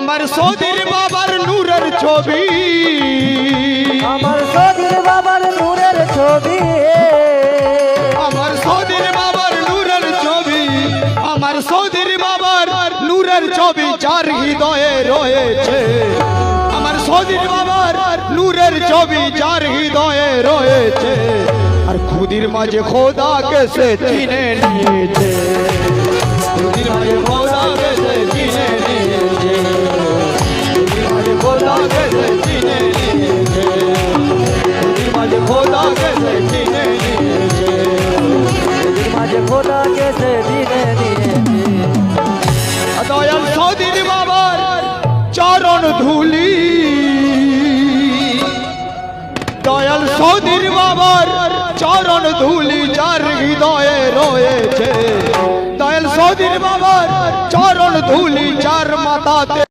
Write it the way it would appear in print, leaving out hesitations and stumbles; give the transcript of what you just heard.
আমার সৌদির বাবার নূরের ছবি, আমার সৌদির বাবার নূরের ছবি, আমার সৌদির বাবার নূরের ছবি, আমার সৌদির বাবার নূরের ছবি যার হৃদয়ে রয়েছে। আমার সৌদির বাবার নূরের ছবি যার হৃদয়ে রয়েছে, আর খুদির মাঝে খোদাকে সে চিনে নিয়েছে। খুদির মাঝে খোদাকে সে চিনে নিয়েছে, খুদির মাঝে খোদাকে সে চিনে নিয়েছে, খুদির মাঝে খোদাকে সে চিনে নিয়েছে, খুদির মাঝে খোদাকে সে চিনে নিয়েছে। দয়াল সৌদির বাবার চরণ ধুলি, দয়াল সৌদির বাবার চরণ ধুলি যার হৃদয়ে রয়েছে। দয়াল সৌদির বাবার চরণ ধুলি যার মাথাতে